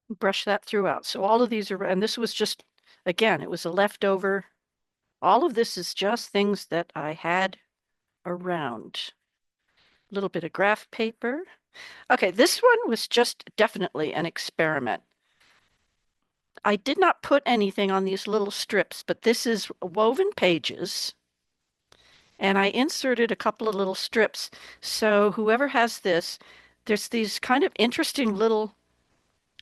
Brush that throughout. So all of these are, and this was just, again, it was a leftover. All of this is just things that I had around. A little bit of graph paper. Okay, this one was just definitely an experiment. I did not put anything on these little strips, but this is woven pages, and I inserted a couple of little strips. So whoever has this, there's these kind of interesting little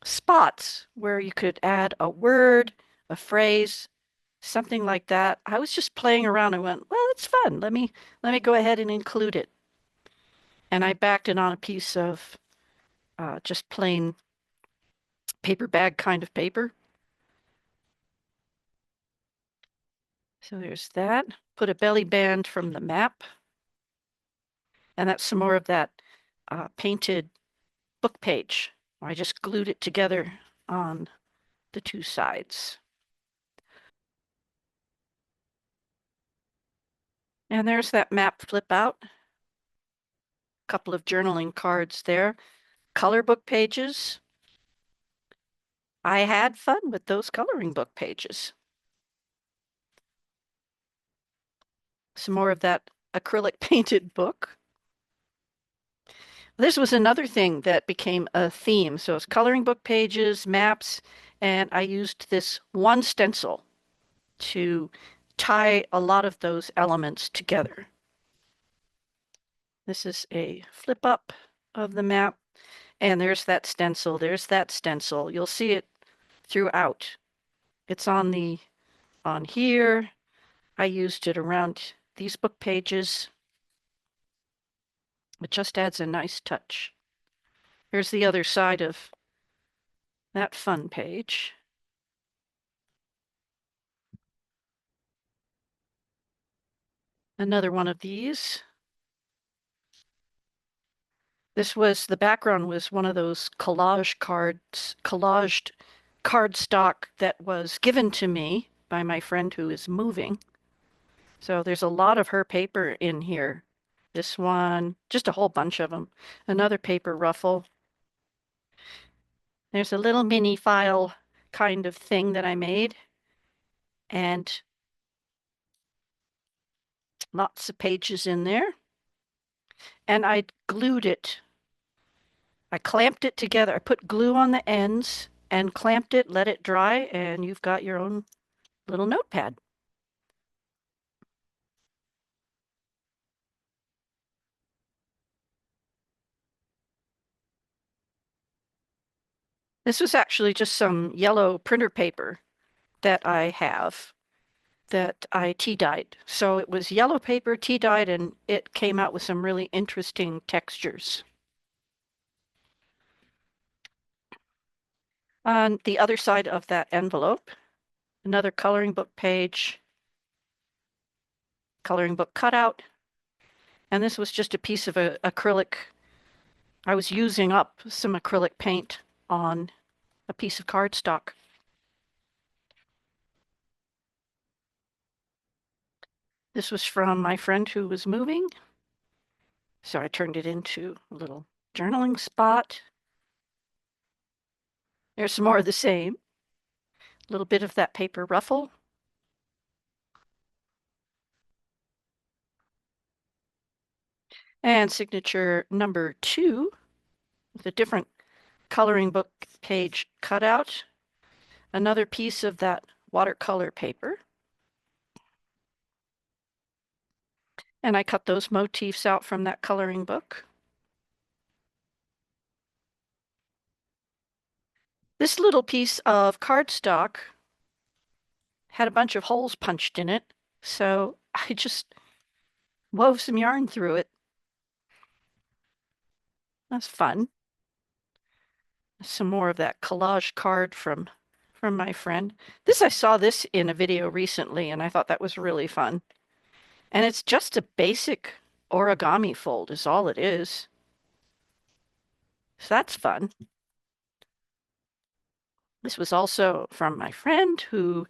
spots where you could add a word, a phrase, something like that. I was just playing around and went, well, it's fun. Let me go ahead and include it. And I backed it on a piece of just plain paper bag kind of paper. So there's that. Put a belly band from the map. And that's some more of that painted book page. I just glued it together on the two sides. And there's that map flip out. A couple of journaling cards there. Color book pages. I had fun with those coloring book pages. Some more of that acrylic painted book. This was another thing that became a theme. So it's coloring book pages, maps, and I used this one stencil to tie a lot of those elements together. This is a flip up of the map, and there's that stencil. There's that stencil. You'll see it throughout. It's on here. I used it around these book pages. It just adds a nice touch. Here's the other side of that fun page. Another one of these. The background was one of those collaged cardstock that was given to me by my friend who is moving. So there's a lot of her paper in here. This one, just a whole bunch of them. Another paper ruffle. There's a little mini file kind of thing that I made. And lots of pages in there. And I glued it. I clamped it together. I put glue on the ends and clamped it, let it dry, and you've got your own little notepad. This was actually just some yellow printer paper that I have that I tea-dyed. So it was yellow paper, tea-dyed, and it came out with some really interesting textures. On the other side of that envelope, another coloring book page, coloring book cutout, and this was just a piece of acrylic. I was using up some acrylic paint on a piece of cardstock. This was from my friend who was moving, so I turned it into a little journaling spot. There's some more of the same. A little bit of that paper ruffle. And signature number 2 with a different coloring book page cutout. Another piece of that watercolor paper. And I cut those motifs out from that coloring book. This little piece of cardstock had a bunch of holes punched in it, so I just wove some yarn through it. That's fun. Some more of that collage card from my friend. I saw this in a video recently, and I thought that was really fun. And it's just a basic origami fold is all it is. So that's fun. This was also from my friend who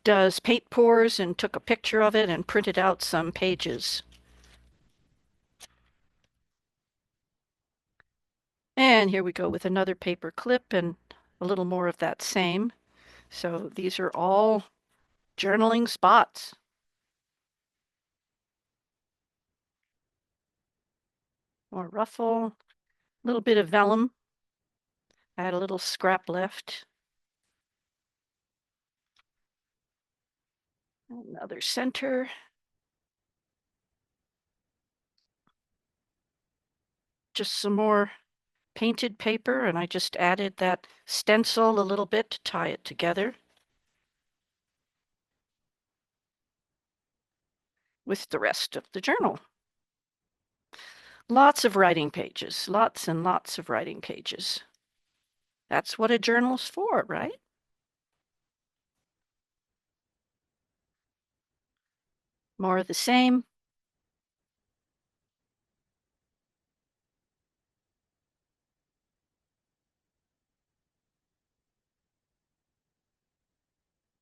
does paint pours and took a picture of it and printed out some pages. And here we go with another paper clip and a little more of that same. So these are all journaling spots. More ruffle, little bit of vellum. I had a little scrap left. Another center. Just some more painted paper, and I just added that stencil a little bit to tie it together with the rest of the journal. Lots of writing pages, lots and lots of writing pages. That's what a journal's for, right? More of the same.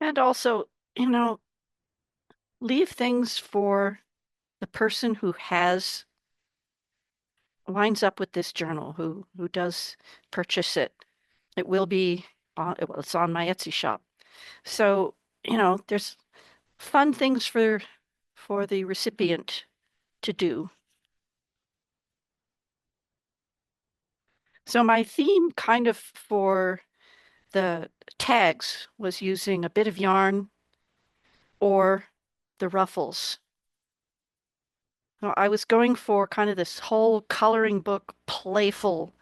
And also, you know, leave things for the person who winds up with this journal, who does purchase it. It will be well, it's on my Etsy shop. So, there's fun things for the recipient to do. So my theme kind of for the tags was using a bit of yarn or the ruffles. So I was going for kind of this whole coloring book playful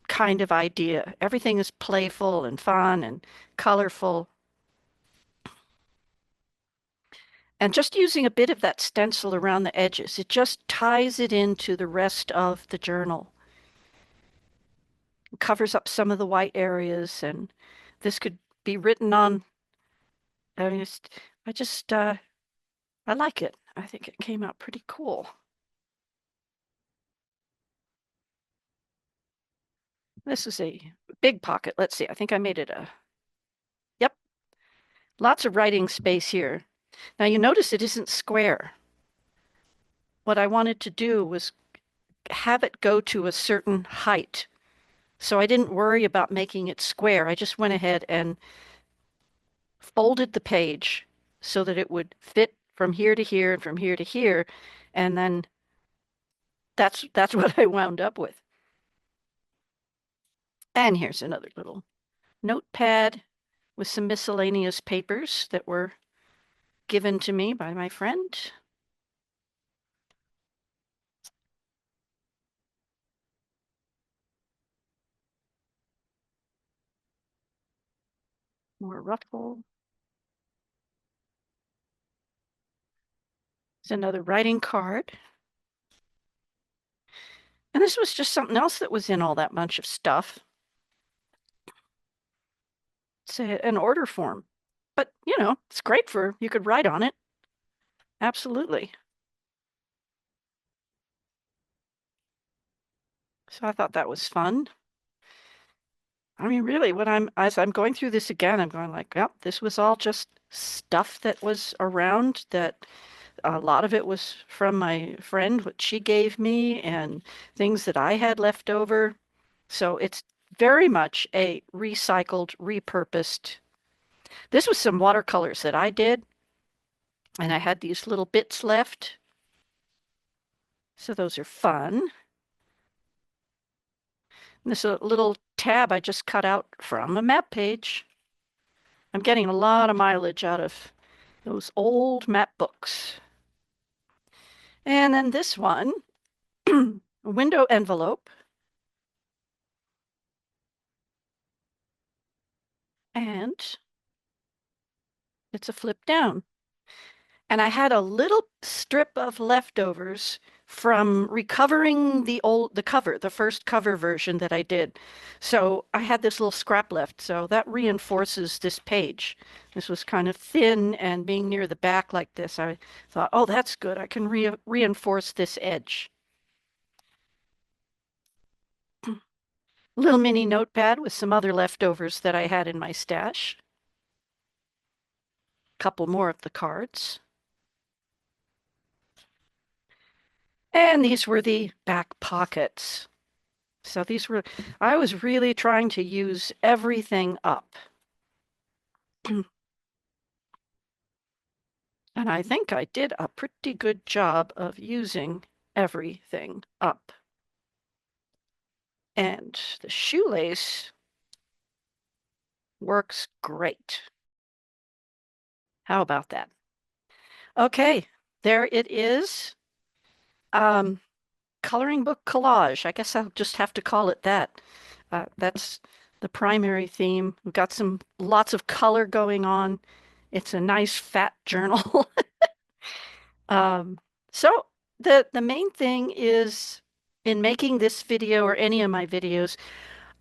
kind of idea. Everything is playful and fun and colorful. And just using a bit of that stencil around the edges, it just ties it into the rest of the journal. It covers up some of the white areas, and this could be written on. I mean, I like it. I think it came out pretty cool. This is a big pocket. Let's see. I think I made it yep, lots of writing space here. Now you notice it isn't square. What I wanted to do was have it go to a certain height. So I didn't worry about making it square. I just went ahead and folded the page so that it would fit from here to here and from here to here. And then that's what I wound up with. And here's another little notepad with some miscellaneous papers that were given to me by my friend. More ruffle. There's another writing card. And this was just something else that was in all that bunch of stuff. It's an order form. But, it's great you could write on it. Absolutely. So I thought that was fun. I mean, really, as I'm going through this again, I'm going like, yep, this was all just stuff that was around that a lot of it was from my friend, what she gave me, and things that I had left over. So it's very much a recycled, repurposed. This was some watercolors that I did, and I had these little bits left. So those are fun. And this is a little tab I just cut out from a map page. I'm getting a lot of mileage out of those old map books. And then this one, a window envelope. And it's a flip down. And I had a little strip of leftovers from recovering the first cover version that I did. So I had this little scrap left. So that reinforces this page. This was kind of thin, and being near the back like this, I thought, oh, that's good. I can reinforce this edge. Little mini notepad with some other leftovers that I had in my stash. Couple more of the cards. And these were the back pockets. So I was really trying to use everything up. And I think I did a pretty good job of using everything up. And the shoelace works great. How about that? Okay, there it is. Um, Coloring book collage. I guess I'll just have to call it that. That's the primary theme. We've got some lots of color going on. It's a nice fat journal. Um, so the main thing is in making this video or any of my videos,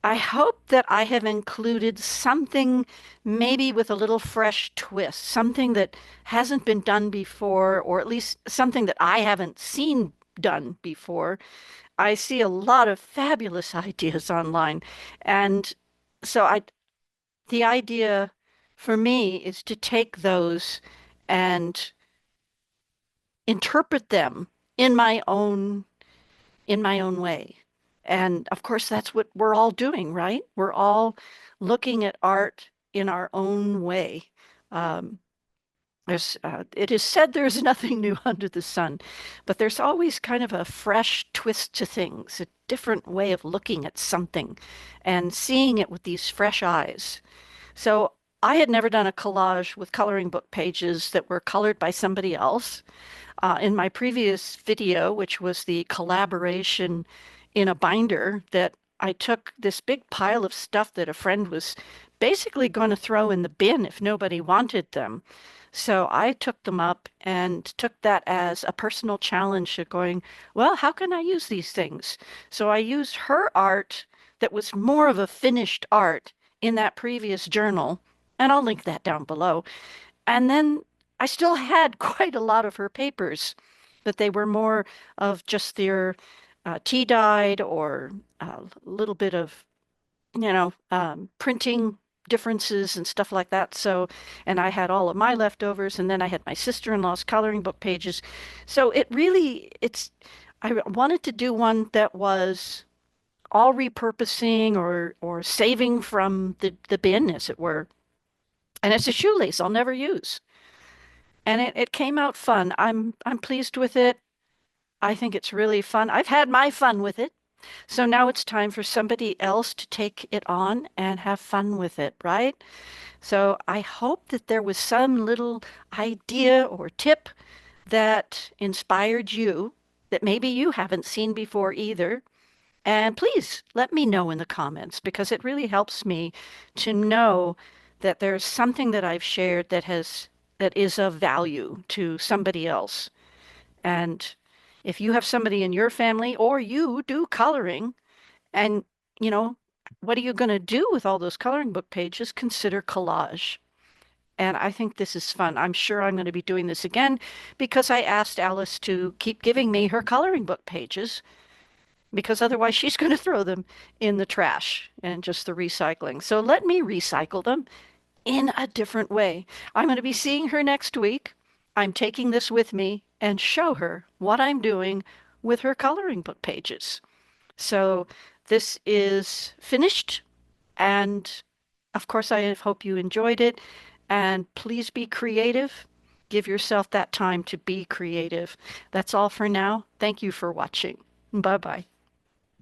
I hope that I have included something maybe with a little fresh twist, something that hasn't been done before, or at least something that I haven't seen done before. I see a lot of fabulous ideas online. And so the idea for me is to take those and interpret them in my own way. And of course, that's what we're all doing, right? We're all looking at art in our own way. Um, it is said there's nothing new under the sun, but there's always kind of a fresh twist to things, a different way of looking at something and seeing it with these fresh eyes. So I had never done a collage with coloring book pages that were colored by somebody else. In my previous video, which was the collaboration in a binder, that I took this big pile of stuff that a friend was basically going to throw in the bin if nobody wanted them. So I took them up and took that as a personal challenge to going, well, how can I use these things? So I used her art that was more of a finished art in that previous journal, and I'll link that down below. And then I still had quite a lot of her papers, but they were more of just their tea dyed or a little bit of, printing differences and stuff like that. So, and I had all of my leftovers, and then I had my sister-in-law's coloring book pages. So I wanted to do one that was all repurposing or saving from the bin, as it were. And it's a shoelace I'll never use. And it came out fun. I'm pleased with it. I think it's really fun. I've had my fun with it. So now it's time for somebody else to take it on and have fun with it, right? So I hope that there was some little idea or tip that inspired you that maybe you haven't seen before either. And please let me know in the comments because it really helps me to know that there's something that I've shared that is of value to somebody else. And if you have somebody in your family or you do coloring and, you know, what are you going to do with all those coloring book pages? Consider collage. And I think this is fun. I'm sure I'm going to be doing this again because I asked Alice to keep giving me her coloring book pages because otherwise she's going to throw them in the trash and just the recycling. So let me recycle them in a different way. I'm going to be seeing her next week. I'm taking this with me and show her what I'm doing with her coloring book pages. So this is finished, and of course, I hope you enjoyed it. And please be creative. Give yourself that time to be creative. That's all for now. Thank you for watching. Bye bye.